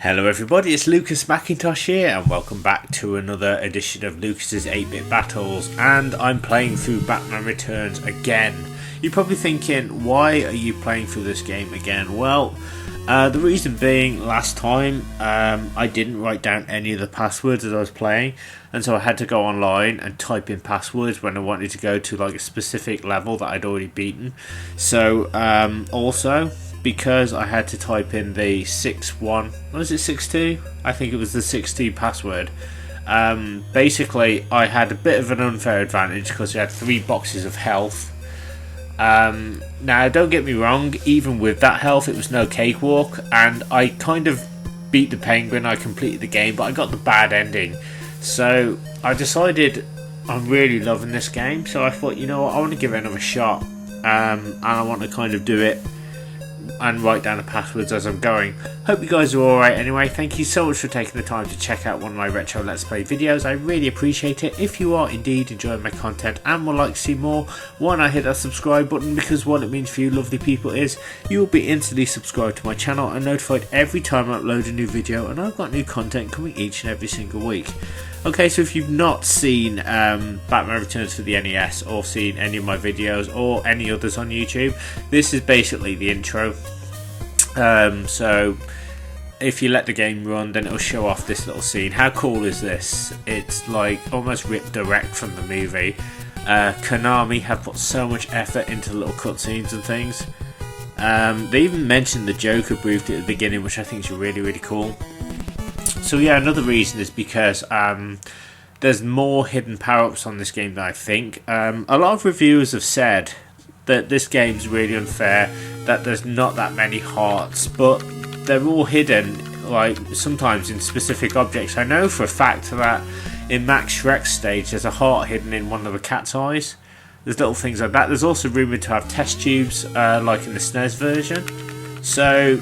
Hello everybody, it's Lucas Mackintosh here and welcome back to another edition of Lucas's 8-Bit Battles, and I'm playing through Batman Returns again. You're probably thinking, why are you playing through this game again? Well, the reason being, last time I didn't write down any of the passwords as I was playing, and so I had to go online and type in passwords when I wanted to go to like a specific level that I'd already beaten. So also, because I had to type in the 61, was it 62? I think it was the 62 password. Basically, I had a bit of an unfair advantage because I had 3 boxes of health. Now, don't get me wrong, even with that health, it was no cakewalk, and I kind of beat the Penguin. I completed the game, but I got the bad ending. So I decided I'm really loving this game, so I thought, you know what, I want to give it another shot, and I want to kind of do it and write down the passwords as I'm going. Hope you guys are alright anyway. Thank you so much for taking the time to check out one of my retro let's play videos. I really appreciate it. If you are indeed enjoying my content and would like to see more, why not hit that subscribe button, because what it means for you lovely people is you will be instantly subscribed to my channel and notified every time I upload a new video, and I've got new content coming each and every single week. Okay, so if you've not seen Batman Returns for the NES, or seen any of my videos or any others on YouTube, this is basically the intro. So if you let the game run, then it'll show off this little scene. How cool is this? It's like almost ripped direct from the movie. Konami have put so much effort into little cutscenes and things. They even mentioned the Joker briefly at the beginning, which I think is really, really cool. So yeah, another reason is because there's more hidden power-ups on this game than I think. A lot of reviewers have said that this game's really unfair, that there's not that many hearts, but they're all hidden, like sometimes in specific objects. I know for a fact that in Max Shrek's stage there's a heart hidden in one of the cat's eyes. There's little things like that. There's also rumoured to have test tubes like in the SNES version. So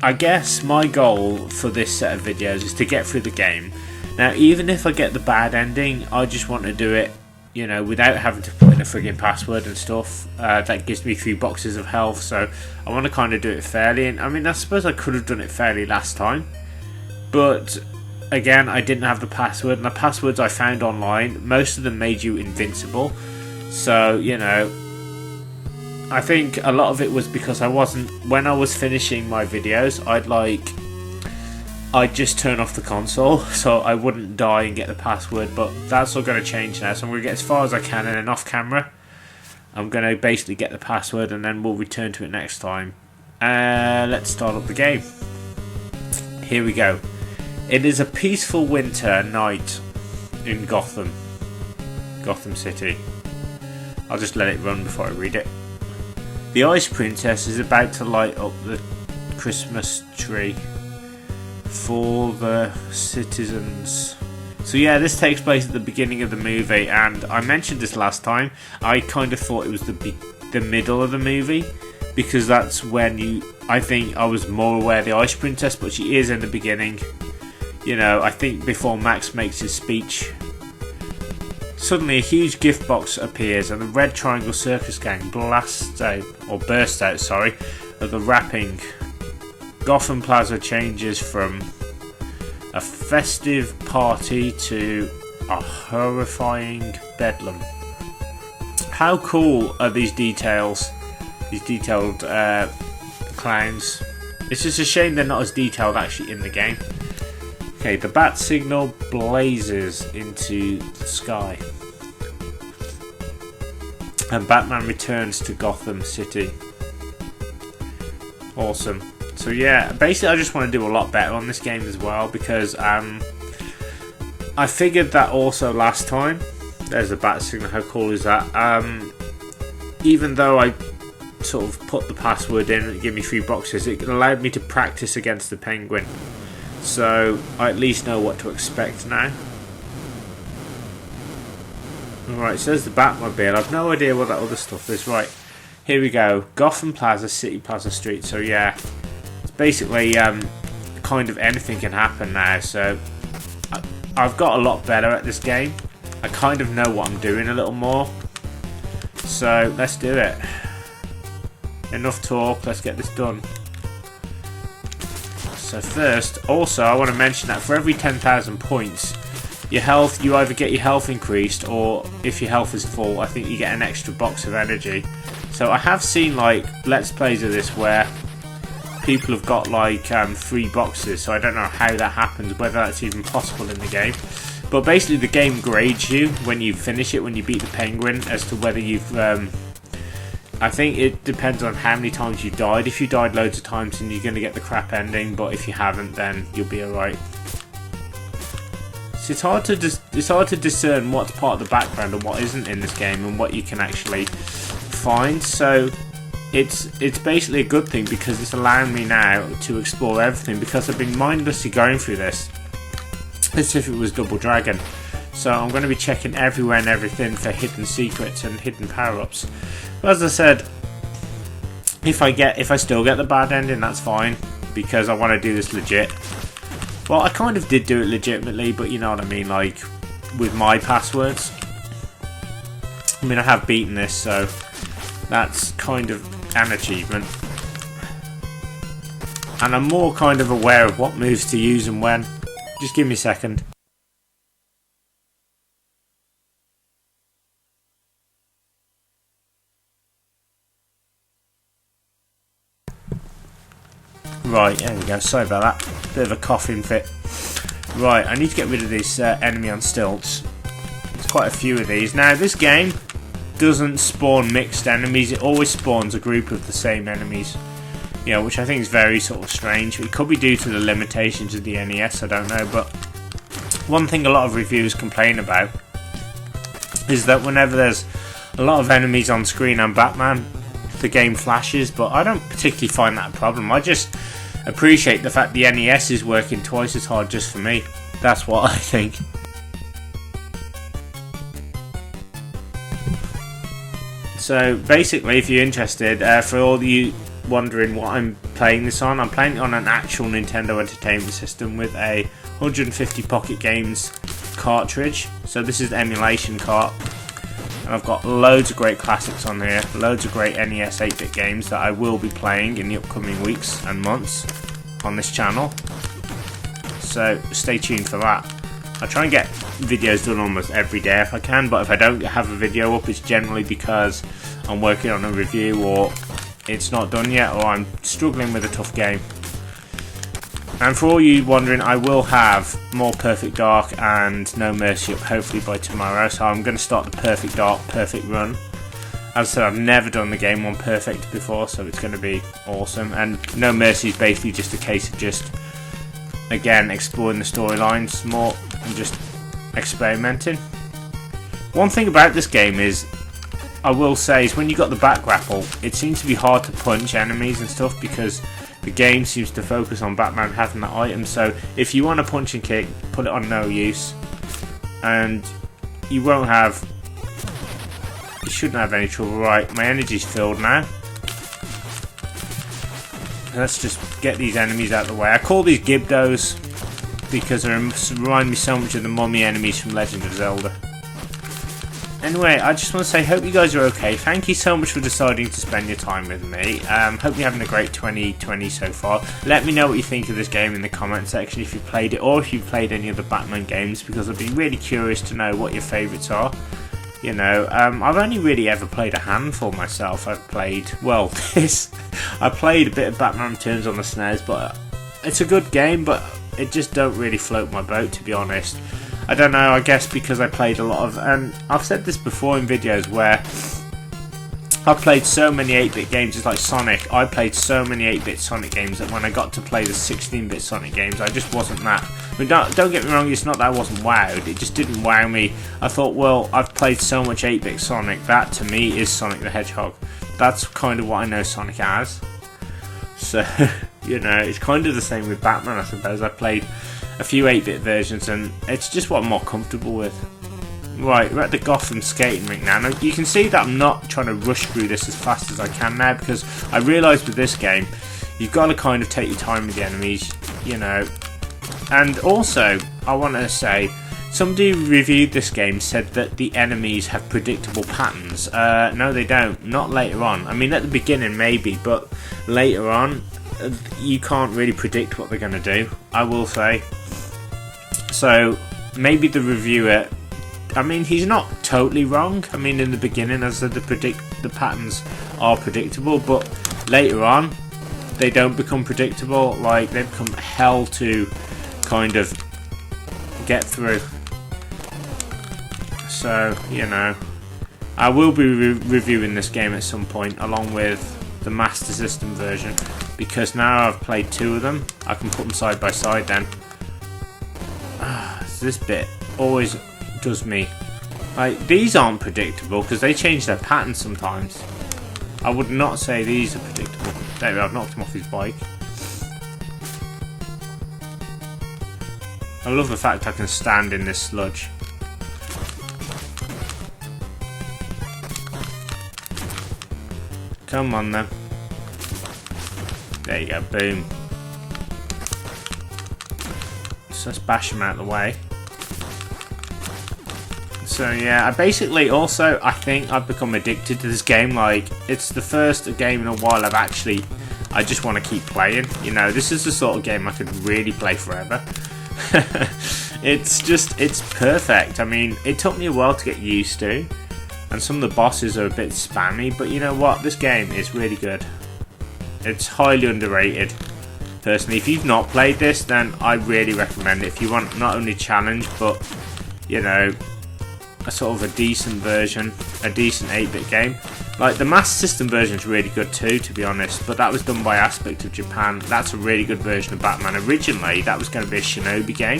I guess my goal for this set of videos is to get through the game. Now, even if I get the bad ending, I just want to do it, you know, without having to put in a frigging password and stuff. That gives me 3 boxes of health, so I want to kind of do it fairly. And I mean, I suppose I could have done it fairly last time, but again, I didn't have the password, and the passwords I found online, most of them made you invincible. So, you know, I think a lot of it was because I wasn't, when I was finishing my videos, I'd just turn off the console so I wouldn't die and get the password, but that's all going to change now. So I'm going to get as far as I can, and then off camera I'm going to basically get the password, and then we'll return to it next time. Let's start up the game. Here we go. It is a peaceful winter night in Gotham City. I'll just let it run before I read it. The Ice Princess is about to light up the Christmas tree for the citizens. So yeah, this takes place at the beginning of the movie, and I mentioned this last time. I kind of thought it was the middle of the movie, because that's when I think I was more aware of the Ice Princess, but she is in the beginning. You know, I think before Max makes his speech. Suddenly a huge gift box appears, and the Red Triangle Circus Gang bursts out of the wrapping. Gotham Plaza changes from a festive party to a horrifying bedlam. How cool are these details? These detailed clowns. It's just a shame they're not as detailed actually in the game. Okay, the bat signal blazes into the sky, and Batman returns to Gotham City. Awesome. So yeah, basically I just want to do a lot better on this game as well, because I figured that also last time. There's the bat signal, how cool is that? Even though I sort of put the password in and it gave me 3 boxes, it allowed me to practice against the Penguin. So I at least know what to expect now. Alright, so there's the Batmobile. I've no idea what that other stuff is. Right, here we go. Gotham Plaza, City Plaza Street. So yeah, it's basically kind of anything can happen now. So I've got a lot better at this game. I kind of know what I'm doing a little more. So let's do it. Enough talk, let's get this done. So first, also I want to mention that for every 10,000 points, your health, you either get your health increased, or if your health is full, I think you get an extra box of energy. So I have seen like let's plays of this where people have got like 3 boxes, so I don't know how that happens, whether that's even possible in the game. But basically the game grades you when you finish it, when you beat the penguin, as to whether you've I think it depends on how many times you died. If you died loads of times, then you're going to get the crap ending, but if you haven't, then you'll be alright. So it's hard to discern what's part of the background and what isn't in this game, and what you can actually find. So it's basically a good thing, because it's allowing me now to explore everything, because I've been mindlessly going through this as if it was Double Dragon. So I'm going to be checking everywhere and everything for hidden secrets and hidden power-ups. But as I said, if I still get the bad ending, that's fine, because I want to do this legit. Well, I kind of did do it legitimately, but you know what I mean, like with my passwords. I mean, I have beaten this, so that's kind of an achievement. And I'm more kind of aware of what moves to use and when. Just give me a second. Right, there we go, sorry about that. Bit of a coughing fit. Right, I need to get rid of this enemy on stilts. There's quite a few of these. Now, this game doesn't spawn mixed enemies, it always spawns a group of the same enemies. You know, which I think is very sort of strange. It could be due to the limitations of the NES, I don't know, but one thing a lot of reviewers complain about is that whenever there's a lot of enemies on screen and Batman, the game flashes, but I don't particularly find that a problem. I just appreciate the fact the NES is working twice as hard just for me. That's what I think. So basically, if you're interested, for all you wondering what I'm playing this on, I'm playing it on an actual Nintendo Entertainment System with a 150 Pocket Games cartridge. So this is the emulation cart. And I've got loads of great classics on here, loads of great NES 8-bit games that I will be playing in the upcoming weeks and months on this channel. So stay tuned for that. I try and get videos done almost every day if I can, but if I don't have a video up, it's generally because I'm working on a review, or it's not done yet, or I'm struggling with a tough game. And for all you wondering, I will have more Perfect Dark and No Mercy up hopefully by tomorrow, so I'm going to start the Perfect Dark Perfect run. As I said, I've never done the game on Perfect before, so it's going to be awesome. And No Mercy is basically just a case of just, again, exploring the storylines more and just experimenting. One thing about this game is, I will say, is when you got the back grapple, it seems to be hard to punch enemies and stuff, because the game seems to focus on Batman having that item. So if you want to punch and kick, put it on no use, and you won't have, you shouldn't have any trouble. Right, my energy's filled now. Let's just get these enemies out of the way. I call these Gibdos because they remind me so much of the mummy enemies from Legend of Zelda. Anyway, I just want to say, hope you guys are okay. Thank you so much for deciding to spend your time with me. Hope you're having a great 2020 so far. Let me know what you think of this game in the comment section if you've played it, or if you've played any of the Batman games, because I'd be really curious to know what your favourites are. You know, I've only really ever played a handful myself. I've played, well, I played a bit of Batman Returns on the SNES, but it's a good game, but it just don't really float my boat, to be honest. I don't know, I guess because I played a lot of, and I've said this before in videos where I've played so many 8-bit games, it's like Sonic. I played so many 8-bit Sonic games that when I got to play the 16-bit Sonic games, I just wasn't that. I mean, don't get me wrong, it's not that I wasn't wowed, it just didn't wow me. I thought, well, I've played so much 8-bit Sonic, that to me is Sonic the Hedgehog. That's kind of what I know Sonic as. So, you know, it's kind of the same with Batman, I suppose. I played a few 8-bit versions, and it's just what I'm more comfortable with. Right, we're at the Gotham skating rink now. Now, you can see that I'm not trying to rush through this as fast as I can now, because I realised with this game, you've got to kind of take your time with the enemies, you know. And also, I want to say, somebody who reviewed this game said that the enemies have predictable patterns. No, they don't. Not later on. I mean, at the beginning, maybe, but later on, you can't really predict what they're going to do, I will say. So maybe the reviewer, I mean, he's not totally wrong. I mean, in the beginning, as I said, the patterns are predictable, but later on they don't become predictable. Like, they become hell to kind of get through. So, you know, I will be reviewing this game at some point along with the Master System version, because now I've played 2 of them, I can put them side by side then. So this bit always does me. Like, these aren't predictable because they change their patterns sometimes. I would not say these are predictable. There we go, I've knocked him off his bike. I love the fact I can stand in this sludge. Come on then. There you go, boom. So let's bash him out of the way. So yeah, I basically also, I think I've become addicted to this game. Like, it's the first game in a while I just want to keep playing. You know, this is the sort of game I could really play forever. It's perfect. I mean, it took me a while to get used to, and some of the bosses are a bit spammy, but you know what? This game is really good. It's highly underrated. Personally, if you've not played this, then I really recommend it. If you want not only challenge, but, you know, a sort of a decent version, a decent 8-bit game. Like, the Master System version is really good too, to be honest, but that was done by Aspect of Japan. That's a really good version of Batman. Originally, that was going to be a Shinobi game.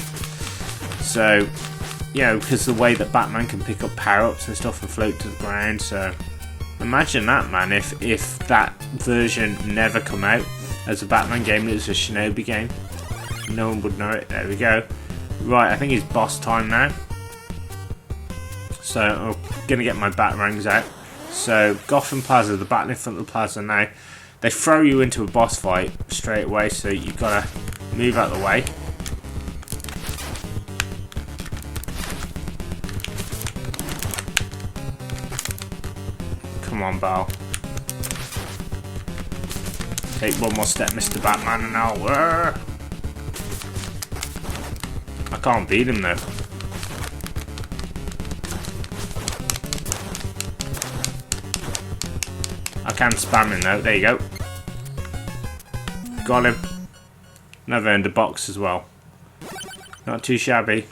So, you know, because the way that Batman can pick up power-ups and stuff and float to the ground, so imagine that, man, if that version never come out as a Batman game, it was a Shinobi game. No one would know it. There we go. Right, I think it's boss time now. So I'm going to get my Batarangs out. So Gotham Plaza, the battle in front of the plaza now, they throw you into a boss fight straight away, so you've got to move out of the way. Come on, Bal. Take one more step, Mr. Batman, and I'll... I can't beat him though. I can spam him though. There you go. Got him. And I've earned a box as well. Not too shabby.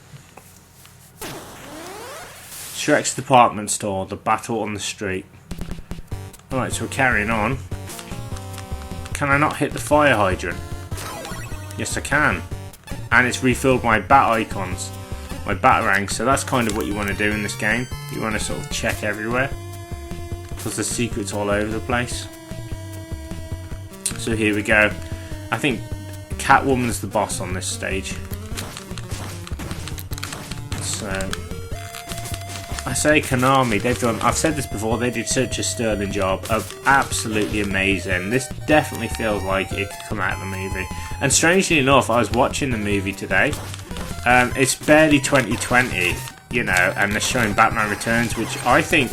Shrek's department store. The battle on the street. Alright, so we're carrying on. Can I not hit the fire hydrant? Yes, I can. And it's refilled my bat icons. My Batarangs. So that's kind of what you want to do in this game. You want to sort of check everywhere, because there's secrets all over the place. So here we go. I think Catwoman's the boss on this stage. So I say Konami, they've done, I've said this before, they did such a sterling job of absolutely amazing. This definitely feels like it could come out of the movie. And strangely enough, I was watching the movie today. It's barely 2020, you know, and they're showing Batman Returns, which I think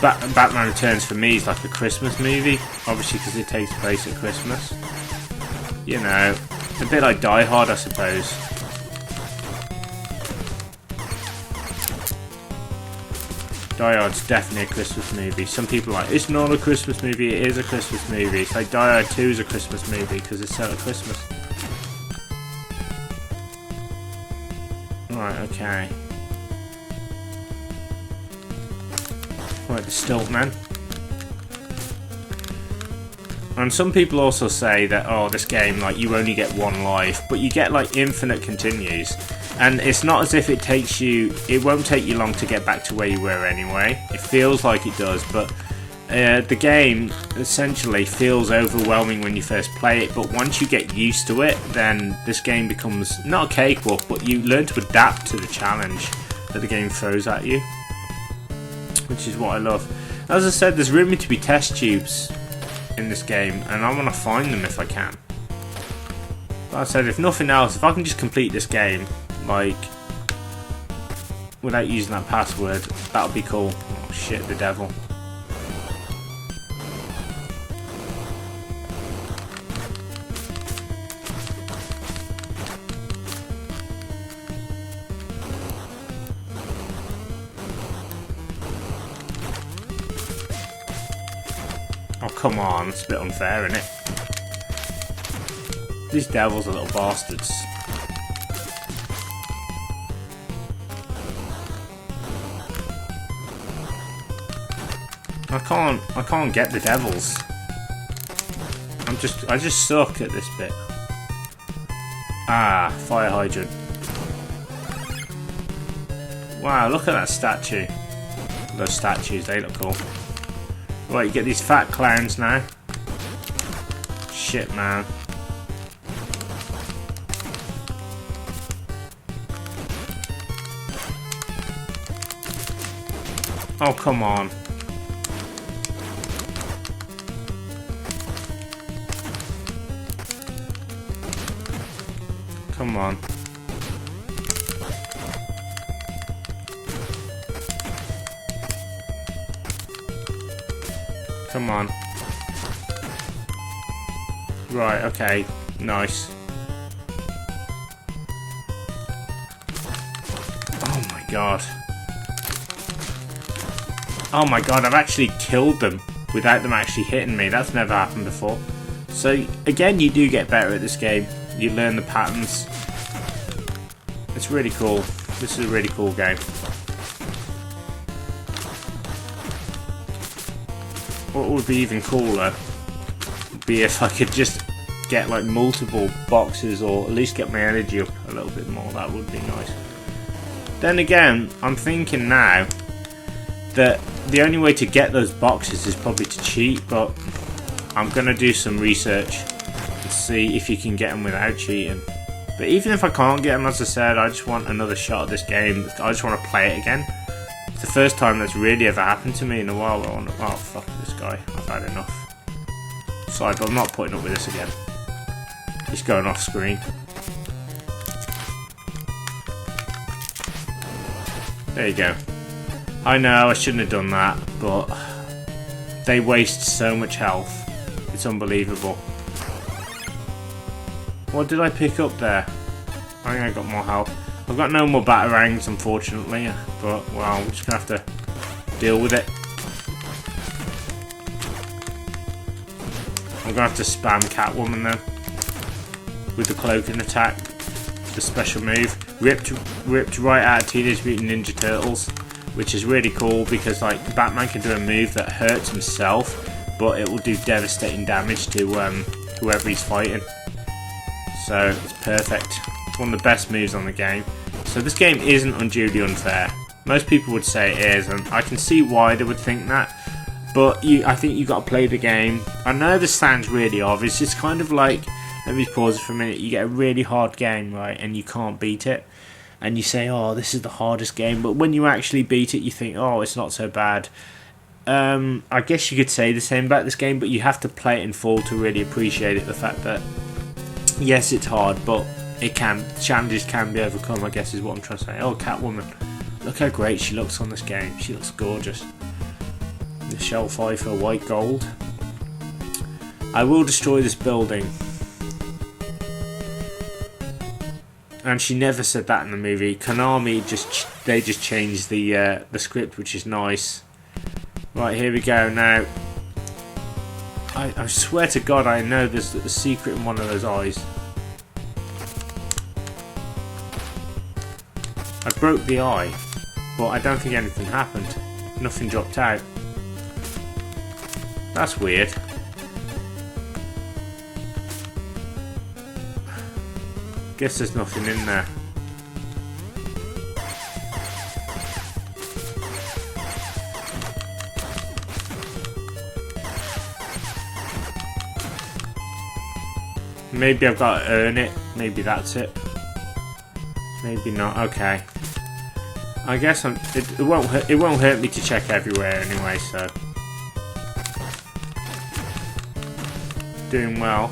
Batman Returns for me is like a Christmas movie, obviously because it takes place at Christmas. You know, a bit like Die Hard, I suppose. Die Hard's definitely a Christmas movie. Some people are like, it's not a Christmas movie, it is a Christmas movie. It's like Die Hard 2 is a Christmas movie because it's set at Christmas. Right, okay. Right, the Stilt Man. And some people also say that, oh, this game, like, you only get one life, but you get like infinite continues. And it's not as if it takes you, it won't take you long to get back to where you were anyway. It feels like it does, but the game essentially feels overwhelming when you first play it, but once you get used to it, then this game becomes not a cakewalk, but you learn to adapt to the challenge that the game throws at you, which is what I love. As I said, there's rumoured to be test tubes in this game, and I want to find them if I can. But I said, if nothing else, if I can just complete this game, like, without using that password, that would be cool. Oh shit, the devil. come on. It's a bit unfair, isn't it? These devils are little bastards. I can't get the devils. I just suck at this bit. Ah, fire hydrant. Wow, look at that statue. Those statues, they look cool. Right, you get these fat clowns now. Shit, man. Oh, come on. Come on. Come on. Right, okay. Nice. Oh my god. Oh my god, I've actually killed them without them actually hitting me. That's never happened before. So, again, you do get better at this game. You learn the patterns. It's really cool. This is a really cool game. What would be even cooler would be if I could just get like multiple boxes, or at least get my energy up a little bit more. That would be nice. Then again, I'm thinking now that the only way to get those boxes is probably to cheat, but I'm going to do some research and see if you can get them without cheating. But even if I can't get them, as I said, I just want another shot at this game. I just want to play it again. It's the first time that's really ever happened to me in a while. Oh, fuck this guy. I've had enough. Sorry, but I'm not putting up with this again. He's going off screen. There you go. I know I shouldn't have done that, but they waste so much health. It's unbelievable. What did I pick up there? I think I got more health. I've got no more batarangs, unfortunately, but well, I'm just gonna have to deal with it. I'm gonna have to spam Catwoman then with the cloaking attack, the special move. Ripped right out of Teenage Mutant Ninja Turtles, which is really cool because like Batman can do a move that hurts himself, but it will do devastating damage to whoever he's fighting. So it's perfect. It's one of the best moves on the game. So this game isn't unduly unfair. Most people would say it is, and I can see why they would think that. But I think you got to play the game. I know this sounds really obvious. It's kind of like, let me pause it for a minute. You get a really hard game, right, and you can't beat it, and you say, "Oh, this is the hardest game." But when you actually beat it, you think, "Oh, it's not so bad." I guess you could say the same about this game, but you have to play it in full to really appreciate it. The fact that yes, it's hard, but challenges can be overcome, I guess is what I'm trying to say. Oh, Catwoman. Look how great she looks on this game. She looks gorgeous. Michelle Pfeiffer, white gold. I will destroy this building. And she never said that in the movie. Konami they just changed the script, which is nice. Right, here we go now. I swear to God, I know there's a secret in one of those eyes. I broke the eye, but I don't think anything happened. Nothing dropped out. That's weird. Guess there's nothing in there. Maybe I've got to earn it. Maybe that's it. Maybe not. Okay. I guess it won't hurt me to check everywhere anyway. So doing well.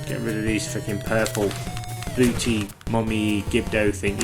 Get rid of these freaking purple booty mummy gibdo things.